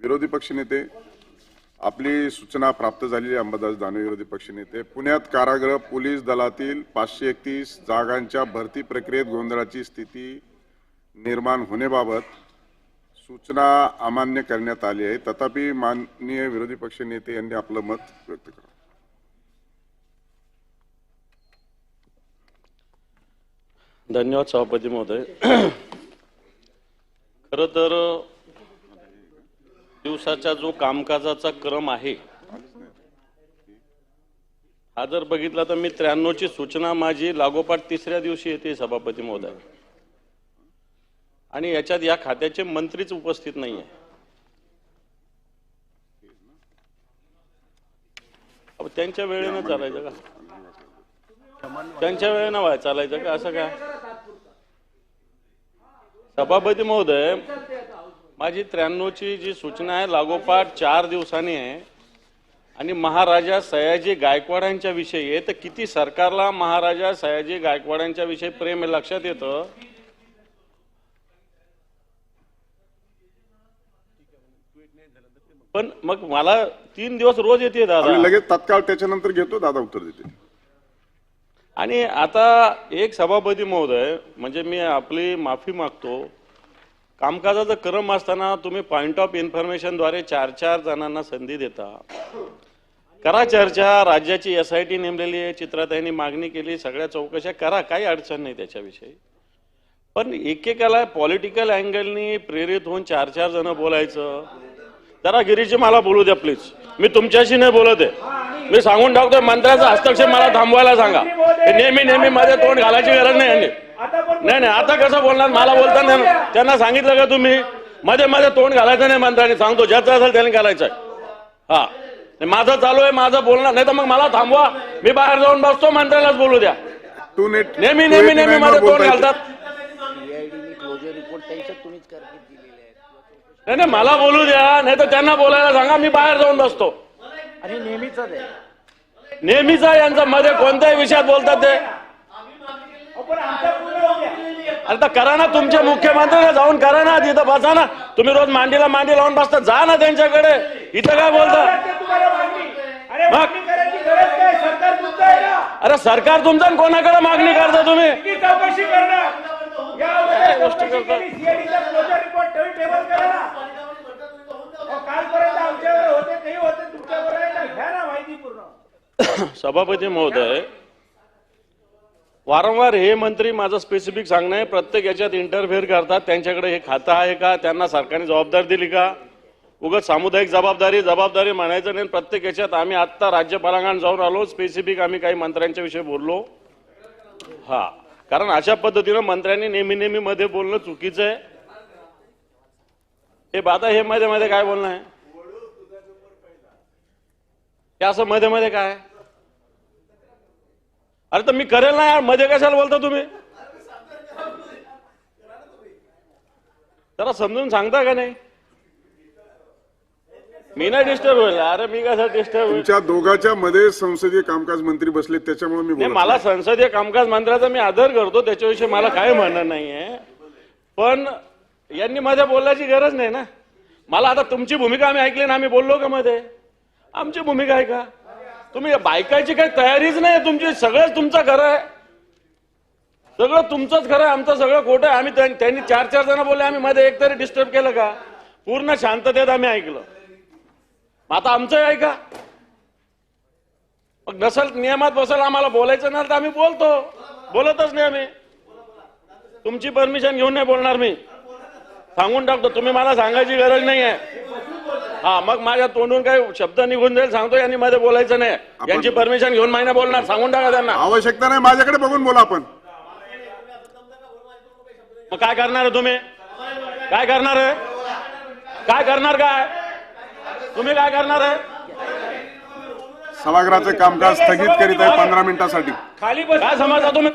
विरोधी पक्षनेते, आपली सूचना प्राप्त झालेली अंबादास दानवे विरोधी पक्षनेते, पुण्यात कारागृह पोलीस दलातील 531 जागांच्या भरती प्रक्रियेत गोंधळाची स्थिती निर्माण होण्याबाबत सूचना अमान्य करण्यात आली आहे। तथापि माननीय विरोधी पक्षनेते यांनी आपलं मत व्यक्त केलं। धन्यवाद सभापती महोदय। खरं तर दिवसाचा जो कामकाजाचा क्रम आहे हा जर बघितला तर मी 93 ची सूचना माझी लागोपाठ तिसऱ्या दिवशी येते सभापती महोदय, आणि याच्यात या खात्याचे मंत्रीच उपस्थित नाहीये। अब त्यांच्या वेळेनं चालायचं का? त्यांच्या वेळेनं चालायचं का? असं काय सभापती महोदय, माझी 93 ची जी सूचना आहे लागोपाठ 4 दिवसांनी आहे, आणि महाराजा सयाजी गायकवाडांच्या विषयी आहे। तर किती सरकारला महाराजा सयाजी गायकवाडांच्या विषयी प्रेम लक्षात येतं? पण मग मला 3 दिवस रोज येते दादा, लगेच तत्काळ त्याच्यानंतर घेतो, दादा उत्तर देते। आणि आता एक सभापती महोदय, म्हणजे मी आपली माफी मागतो, कामकाजाचा क्रम असताना तुम्ही पॉइंट ऑफ इन्फॉर्मेशन द्वारे 4 जणांना संधी देता। करा चर्चा, राज्याची SIT नेमलेली आहे, चित्राताईंनी मागणी केली, सगळ्या चौकशा करा, काही अडचण नाही त्याच्याविषयी। पण एकेकाला पॉलिटिकल अँगलनी प्रेरित होऊन 4 जण बोलायचं। जरा गिरीजी मला बोलू द्या प्लीज, मी तुमच्याशी नाही बोलत आहे, मी सांगून टाकतोय मंत्र्याचा हस्तक्षेप मला थांबवायला सांगा। नेहमी मध्ये तोंड घालायची गरज नाही यांनी। नाही आता कसं बोलणार? मला बोलताना त्यांना सांगितलं का तुम्ही मध्ये तोंड घालायचं नाही मंत्र्यांनी? सांगतो ज्याचं असेल त्याने घालायचं। हा, माझं चालू आहे, माझं बोलणार नाही तर मग मला थांबवा, मी बाहेर जाऊन बसतो, मंत्र्यालाच बोलू द्या। नेहमी मध्ये तोंड घालतात। नाही मला बोलू द्या, नाही तर त्यांना बोलायला सांगा, मी बाहेर जाऊन बसतो। आणि नेहमीचा यांचा मध्ये कोणत्याही विषयात बोलतात ते। आता करा ना, तुमचे मुख्यमंत्र्यांना जाऊन करा ना, तिथं बसा ना, तुम्ही रोज मांडीला मांडी लावून बसता, जा ना त्यांच्याकडे, इथं काय बोलता? अरे सरकार तुमचं, कोणाकडे मागणी करता तुम्ही? गोष्टी करता। सभापती महोदय, वारंवार हे मंत्री माझं स्पेसिफिक सांगणं आहे, प्रत्येक याच्यात इंटरफेअर करतात। त्यांच्याकडे हे खातं आहे का? त्यांना सरकारने जबाबदारी दिली का? उगाच सामुदायिक जबाबदारी म्हणायचं नाही। प्रत्येक याच्यात आम्ही आता राज्यपालांकडे जाऊन आलो, स्पेसिफिक आम्ही काही मंत्र्यांच्या विषयी बोललो। हा, कारण अशा पद्धतीनं मंत्र्यांनी नेहमी मध्ये बोलणं चुकीचं आहे। हे बाता हे मध्ये काय बोलणं आहे? हे असं मध्ये काय? अरे तर मी करेल ना यार, मध्ये कशाला बोलता तुम्ही? जरा समजून सांगता का नाही? मी नाही डिस्टर्ब होईल। अरे मी कसं डिस्टर्ब होईल? तुमच्या दोघांच्या मध्ये संसदीय कामकाज मंत्री बसले, त्याच्यामुळे मी बोलतो। मला संसदीय कामकाज मंत्र्याचा मी आदर करतो, त्याच्याविषयी मला काय म्हणणं नाहीये, पण यांनी मध्ये बोलण्याची गरज नाही ना। मला आता तुमची भूमिका आम्ही ऐकली ना, आम्ही बोललो का मध्ये? आमची भूमिका आहे का? तुम्ही बायकाची काही तयारीच नाही तुमची, सगळंच तुमचं खरं आहे, सगळं तुमचंच खरं आहे, आमचं सगळं खोटं आहे। आम्ही त्यांनी 4 जण बोलले, आम्ही मध्ये एक तरी डिस्टर्ब केलं का? पूर्ण शांततेत आम्ही ऐकलं। आता आमचं आहे का? मग नसल नियमात बसल, आम्हाला बोलायचं नाही तर आम्ही बोलतच नाही आम्ही। तुमची परमिशन घेऊन नाही बोलणार मी, सांगून टाकतो। तुम्ही मला सांगायची गरज नाही आहे। हा, मग माझ्या तोंडून काही शब्द निघून जाईल सांगतो, यांनी मध्ये बोलायचं नाही, यांची परमिशन घेऊन महिना बोलणार, सांगून टाका त्यांना। आवश्यकता नाही, माझ्याकडे बघून बोला आपण। मग काय करणार आहे तुम्ही? काय करणार आहे? काय तुम्ही काय करणार आहे? सभागृहाचे कामकाज स्थगित करीत आहे 15 मिनिटांसाठी। काय समजता तुम्ही?